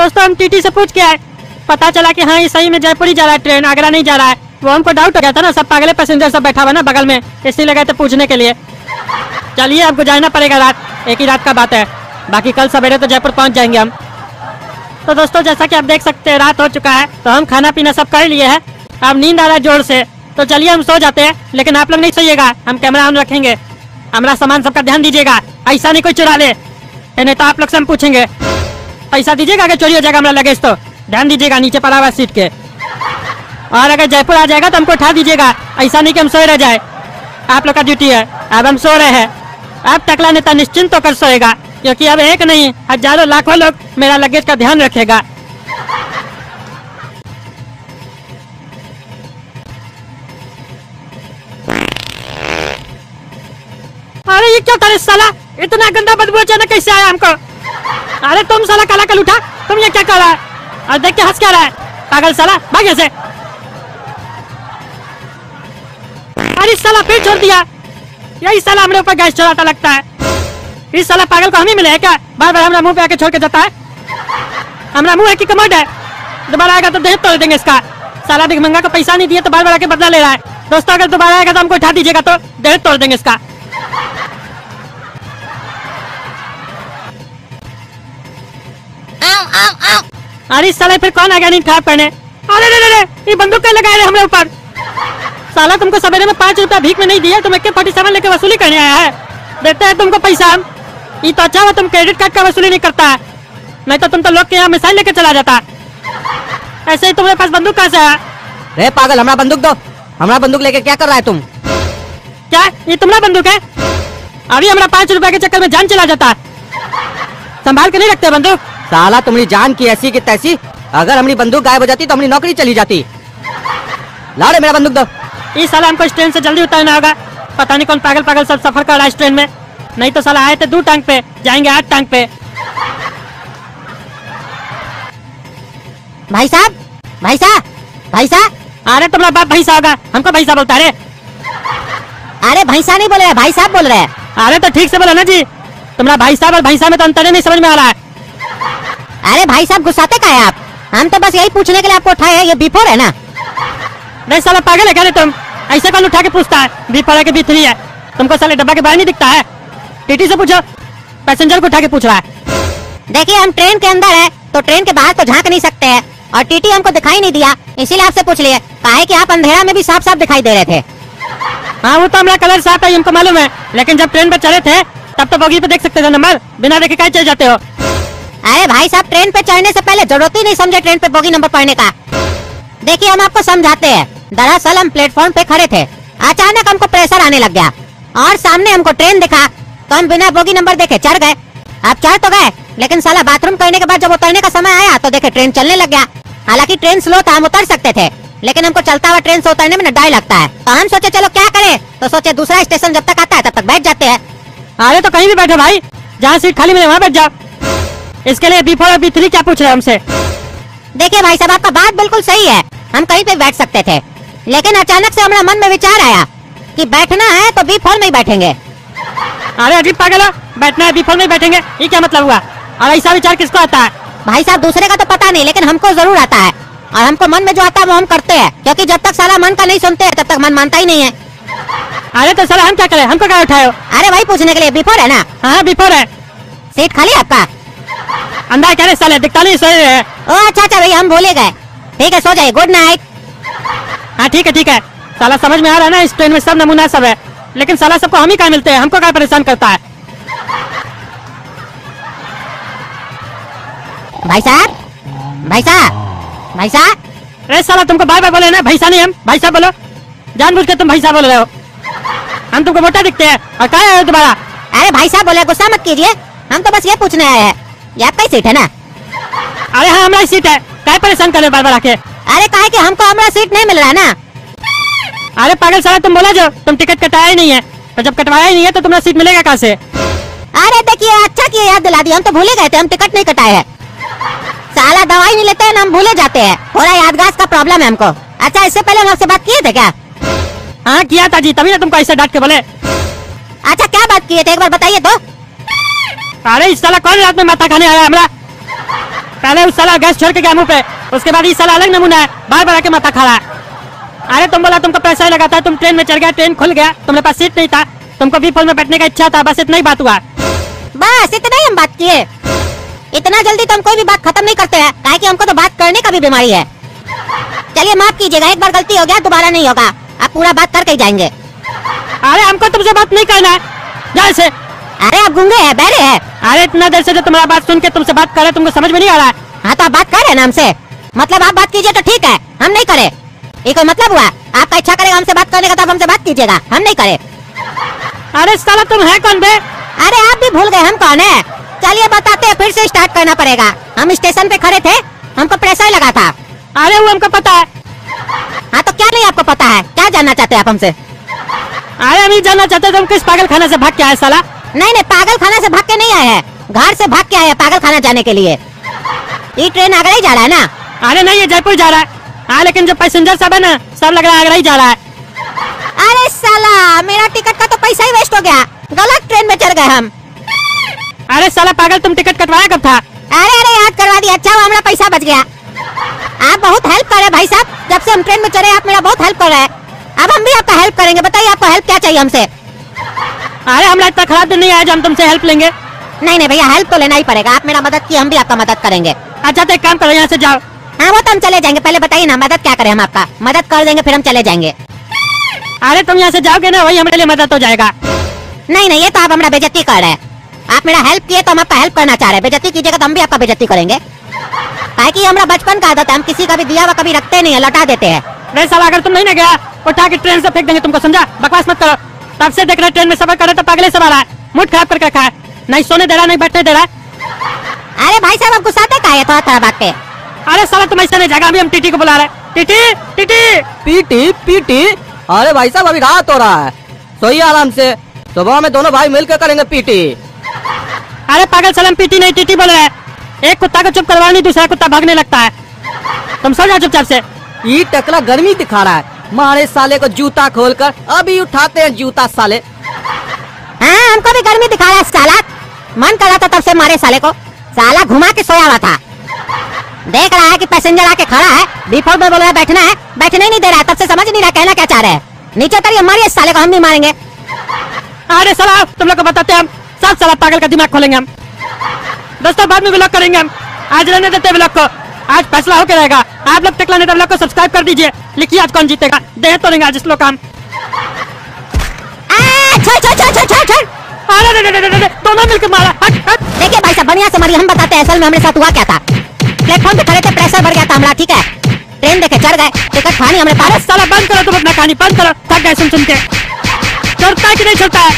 दोस्तों हम टीटी से पूछ के आए, पता चला कि हाँ ये सही में जयपुर ही जा रहा है ट्रेन, आगरा नहीं जा रहा है। वो हमको डाउट हो गया था ना, सब पागले पैसेंजर सब बैठा हुआ ना बगल में, इसलिए लगे थे पूछने के लिए। चलिए आपको जाना पड़ेगा, रात एक ही रात का बात है, बाकी कल सवेरे तो जयपुर पहुंच जाएंगे हम। तो दोस्तों जैसा कि आप देख सकते हैं रात हो चुका है, तो हम खाना पीना सब कर लिए है, अब नींद आ रहा है जोर से, तो चलिए हम सो जाते हैं। लेकिन आप लोग नहीं सोइएगा, हम कैमरा ऑन रखेंगे, हमारा सामान सबका ध्यान दीजिएगा, ऐसा नहीं कोई चुरा ले, नहीं तो आप लोग से हम पूछेंगे। पैसा दीजिएगा अगर चोरी हो जाएगा हमारा लगेज, तो ध्यान दीजिएगा नीचे पड़ा हुआ सीट के। और अगर जयपुर आ जाएगा तो हमको उठा दीजिएगा, ऐसा नहीं कि हम सोए रह जाए, आप लोग का ड्यूटी है। अब हम सो रहे हैं, अब टकला नेता निश्चिंत होकर सोएगा, क्योंकि अब एक नहीं हजारों लाखों लोग मेरा लगेज का ध्यान रखेगा। अरे ये क्या करे साला, इतना गंदा बदबू अचानक कैसे आया हमको? अरे तुम साला काला कल उठा, तुम ये क्या कर रहा है? और देख के हंस क्या रहा है पागल साला, भाग यहाँ से। अरे साला फिर छोड़ दिया, यही साला हमारे ऊपर गैस चढ़ाता लगता है। इस साला पागल को हम ही मिले हैं क्या? बार बार हमारा मुंह पे आके छोड़ के जाता है। हमारा मुंह है कि कमोड है? दोबारा आएगा तो देह तोड़ देंगे इसका। साला भिखमंगा को पैसा नहीं दिया तो बार बार आके बदला ले रहा है। दोस्तों अगर दोबारा आएगा तो हमको उठा दीजिएगा, तो देह तोड़ देंगे इसका। अरे साले फिर कौन आ गया नहीं खराब करने? अरे ये बंदूक क्या लगाए हमारे ऊपर? साला तुमको सवेरे में 5 रुपया भीख में नहीं दिया, तुम AK-47 लेके वसूली करने आया है। देते हैं तुमको पैसा हम, ये तो अच्छा हुआ तुम क्रेडिट कार्ड का वसूली नहीं करता है, नहीं तो तुम तो लोग के यहाँ मिसाइल लेके चला जाता। ऐसे ही तुम्हारे पास बंदूक कहाँ से है? रे पागल, हमारा बंदूक दो। हमारा बंदूक लेके क्या कर रहा है तुम? क्या ये तुम्हारा बंदूक है? अभी हमारा 5 रुपया के चक्कर में जान चला जाता है, संभाल के नहीं रखते बंदूक। साला तुम्हारी जान की ऐसी की तैसी, अगर हमारी बंदूक गायब हो जाती तो हमारी नौकरी चली जाती। लाओ रे मेरा बंदूक दो। इस साला हमको इस ट्रेन से जल्दी उतरना होगा, पता नहीं कौन पागल पागल सब सफर कर रहा है इस ट्रेन में, नहीं तो साला आए थे 2 टांग पे, जाएंगे 8 टांग पे। भाई साहब, भाई साहब, भाई साहब। अरे तुम्हारा बाप भैंसा होगा, हमको भैंसा बोलता है। अरे भैंसा नहीं बोल रहे, भाई साहब बोल रहे हैं। अरे तो ठीक से बोलो ना जी, तुम्हारा भाई साहब और भैंसा में तो अंतर नहीं समझ में आ रहा है। अरे भाई साहब गुस्साते का है आप? हम तो बस यही पूछने के लिए आपको उठाए हैं, ये B4 है ना? नहीं साला पागल है क्या रे तुम? ऐसे कौन उठा के पूछता है B4 है कि B3 है? तुमको साले डब्बा के बाहर नहीं दिखता है? टीटी से पूछो, पैसेंजर को उठा के पूछ रहा है। देखिए हम ट्रेन के अंदर है तो ट्रेन के बाहर तो झांक नहीं सकते हैं, और टीटी हमको दिखाई नहीं दिया, इसीलिए आपसे पूछ लिए। काहे कि आप अंधेरा में भी साफ साफ दिखाई दे रहे थे। हाँ वो तो हमारा कलर साफ है, हमको मालूम है, लेकिन जब ट्रेन पे चढ़े थे तब तो बोगी पे देख सकते थे नंबर, बिना देखे कहीं चल जाते हो? अरे भाई साहब, ट्रेन पे चढ़ने से पहले जरूरत ही नहीं समझे ट्रेन पे बोगी नंबर पढ़ने का। देखिए हम आपको समझाते हैं, दरअसल हम प्लेटफॉर्म पे खड़े थे, अचानक हमको प्रेशर आने लग गया और सामने हमको ट्रेन दिखा, तो हम बिना बोगी नंबर देखे चढ़ गए। अब चढ़ तो गए, लेकिन साला बाथरूम करने के बाद जब उतरने का समय आया तो देखे ट्रेन चलने लग गया। हालांकि ट्रेन स्लो था, हम उतर सकते थे, लेकिन हमको चलता हुआ ट्रेन से उतरने में डर लगता है, तो हम सोचे चलो क्या करें, तो सोचे दूसरा स्टेशन जब तक आता है तब तक बैठ जाते हैं। अरे तो कहीं भी बैठो भाई, जहाँ सीट खाली मिले वहाँ बैठ जाओ, इसके लिए B4 और B3 क्या पूछ रहे हैं हमसे? देखिए भाई साहब, आपका बात बिल्कुल सही है, हम कहीं पे बैठ सकते थे, लेकिन अचानक से हमारे मन में विचार आया कि बैठना है तो B4 में ही बैठेंगे। अरे अजीब पागल हो, बैठना है B4 में ही बैठेंगे, ये क्या मतलब हुआ? और ऐसा विचार किसको आता है? भाई साहब दूसरे का तो पता नहीं, लेकिन हमको जरूर आता है, और हमको मन में जो आता है वो हम करते हैं, क्योंकि जब तक साला मन का नहीं सुनते हैं तब तक मन मानता ही नहीं है। अरे तो साला हम क्या करें, हमको क्या उठाए हो? अरे वही पूछने के लिए, B4 है ना? हाँ B4 है। सीट खाली आपका? अंदर क्या रे साले, दिखता नहीं सोए है। ओ अच्छा भैया, हम भूले गए। ठीक है सो जाइए, गुड नाइट। हाँ ठीक है। साला समझ में आ रहा है ना, इस ट्रेन में सब नमूना सब है, लेकिन साला सबको हम ही कहाँ मिलते हैं, हमको क्या परेशान करता है? भाई साहब, भाई साहब, भाई साहब। अरे साला तुमको बार बार बोले ना भैसा नहीं, हम भाई साहब बोलो, जानबूझ के तुम भैसा बोल रहे हो। हम तुमको मोटा दिखते हैं और क्या है दोबारा? अरे भाई साहब बोले, गुस्सा मत कीजिए, हम तो बस ये पूछने आए हैं, ये आपका ही सीट है ना? अरे हाँ हमारी सीट है, क्या परेशान कर रहे हो बार बार आके? अरे काहे कि हमको हमारा सीट नहीं मिल रहा है ना। अरे पागल साला, तुम बोला जो तुम टिकट कटाया ही नहीं है, तो जब कटवाया ही नहीं है तो तुम्हारा सीट मिलेगा कहाँ से? अरे देखिए अच्छा किया याद दिला दिया, हम तो भूले गए थे, हम टिकट नहीं कटाए हैं। साला दवाई नहीं लेते हैं ना, हम भूले जाते हैं, थोड़ा यादगार का प्रॉब्लम है हमको। अच्छा इससे पहले हम आपसे बात किए थे क्या? हाँ किया था जी, तभी ना तुमको ऐसे डांट के बोले। अच्छा क्या बात किए थे, एक बार बताइए तो। अरे इस साला कौन रात में माता खाने आया हमरा? पहले अरे उस साला गैस छोड़ के गया मुंह पे, उसके बाद ये साला अलग नमूना है, बार बार आके माथा खा रहा है। अरे तुम बोला तुमको पैसा ही लगाता है, तुम ट्रेन में चढ़ गया, ट्रेन खुल गया, तुम्हारे पास सीट नहीं था, तुमको V4 में बैठने का इच्छा था, बस इतना ही बात हुआ। बस इतना ही हम बात किए। इतना जल्दी तो हम कोई भी बात खत्म नहीं करते हैं, काहे कि हमको तो बात करने का भी बीमारी है। चलिए माफ कीजिएगा, एक बार गलती हो गया, दोबारा नहीं होगा। आप पूरा बात करके ही जाएंगे। अरे हमको तुमसे बात नहीं करना है, जाओ से। अरे आप गूंगे हैं, बहरे हैं? अरे इतना देर से जो तुम्हारा बात सुन के तुमसे बात कर रहे, तुमको समझ में नहीं आ रहा है? हाँ तो आप बात कर रहे हैं ना हमसे, मतलब आप बात कीजिए तो ठीक है, हम नहीं करे। ये कोई मतलब हुआ? आपका इच्छा करेगा हमसे बात करने का तो आप हमसे बात कीजिएगा, हम नहीं करे। अरे साला तुम है कौन बे? अरे आप भी भूल गए हम कौन है? चलिए बताते हैं, फिर से स्टार्ट करना पड़ेगा। हम स्टेशन पे खड़े थे, हमको प्रेशर लगा था। अरे वो हमको पता है। हाँ तो क्या नहीं आपको पता है? क्या जानना चाहते हैं आप हमसे? अरे हम ये जानना चाहते तुम किस पागल खाना से भाग के आए साला? नहीं नहीं, पागल खाना से भाग के नहीं आए हैं, घर से भाग के आए हैं पागल खाना जाने के लिए। ये ट्रेन आगरा ही जा रहा है ना? अरे नहीं, ये जयपुर जा रहा है। हाँ लेकिन जो पैसेंजर सब है ना, सब लग रहा है आगरा ही जा रहा है। अरे साला, मेरा टिकट का तो पैसा ही वेस्ट हो गया, गलत ट्रेन में चढ़ गए हम। अरे साला पागल, तुम टिकट कटवाया कब था? अरे अरे याद करवा दिया, अच्छा हुआ हमारा पैसा बच गया। आप बहुत हेल्प कर रहे हैं भाई साहब, जब से हम ट्रेन में चढ़े आप मेरा बहुत हेल्प कर रहे हैं। अब हम भी आपका हेल्प करेंगे, बताइए आपको हेल्प क्या चाहिए हमसे? अरे हमारा इतना खराब दिन नहीं आया जो हम तुमसे हेल्प लेंगे। नहीं नहीं भैया, हेल्प तो लेना ही पड़ेगा, आप मेरा मदद किए, हम भी आपका मदद करेंगे। अच्छा तो एक काम करो, यहाँ से जाओ। हाँ वो तो हम चले जाएंगे, पहले बताइए ना मदद क्या करें हम आपका? मदद कर देंगे फिर हम चले जाएंगे। अरे तुम यहाँ से जाओगे ना, वही हमारे लिए मदद हो जाएगा। नहीं नहीं, ये तो आप हमारा बेइज्जती कर रहे हैं। आप मेरा हेल्प किए तो हम आपका हेल्प करना चाह रहे हैं, बेइज्जती कीजिएगा तो हम भी आपका बेइज्जती करेंगे। काहे कि हमारा बचपन का आदत है, हम किसी का भी दिया हुआ कभी रखते नहीं है, लौटा देते हैं। रे साला, अगर तुम नहीं ना गया, उठा के ट्रेन से फेंक देंगे तुमको, समझा? बकवास मत करो। तब से देख रहे ट्रेन में सफर कर रहे तो पागले सवार है, मूड खराब करके रखा है, नहीं सोने दे रहा, नहीं बैठने दे रहा। अरे भाई साहब, आप गुस्साते काहे हैं थोड़ा बात पे? अरे साला तुम ऐसे नहीं जाएगा, अभी हम टीटी को बुला रहे हैं। TT TT. PT PT? अरे भाई साहब, अभी रात हो रहा है, सोइए आराम से, सुबह में दोनों भाई मिलकर करेंगे पीटी। अरे पागल साला, हम पीटी नहीं टीटी बोल रहे हैं। एक कुत्ता को चुप करवा नहीं, दूसरा कुत्ता भागने लगता है। तुम सो जाओ चुपचाप से। ये टकला गर्मी दिखा रहा है, मारे साले को जूता खोलकर अभी उठाते हैं जूता साले। हाँ हमको भी गर्मी दिखा रहा है साला, मन कर रहा था तब से मारे साले को, साला घुमा के सोया हुआ था। देख रहा है कि पैसेंजर आके खड़ा है, V4 में बोल रहा है बैठना है, बैठने ही नहीं दे रहा है, तब से समझ नहीं रहा कहना क्या चाह रहे हैं। नीचे उतरिए, मारिए साले को, हम भी मारेंगे। अरे साला तुम लोग को बताते हैं हम, सब साला पागल का दिमाग खोलेंगे हम। दोस्तों बाद में व्लॉग करेंगे हम, आज रहने देते व्लॉग को, आज फैसला होकर रहेगा। आप लोग टेक्ला नेता व्लॉग को सब्सक्राइब कर दीजिए, लिखिए आज कौन जीतेगा, दे तो लेंगे आज इस लोग काम। अरे दोनों मिलकर मारा। देखिए भाई साहब, बढ़िया से मारिए, हम बताते हैं असल में हमारे साथ हुआ क्या था। प्लेटफॉर्म पे खड़े थे, प्रेशर बढ़ गया था हमारा, ठीक है, ट्रेन देखे चढ़ गए, टिकट खानी हमने अरे साला बंद करो तुम अपना कहानी, बंद करो, थक गए सुन सुन के। छोड़ता है कि नहीं छोड़ता है?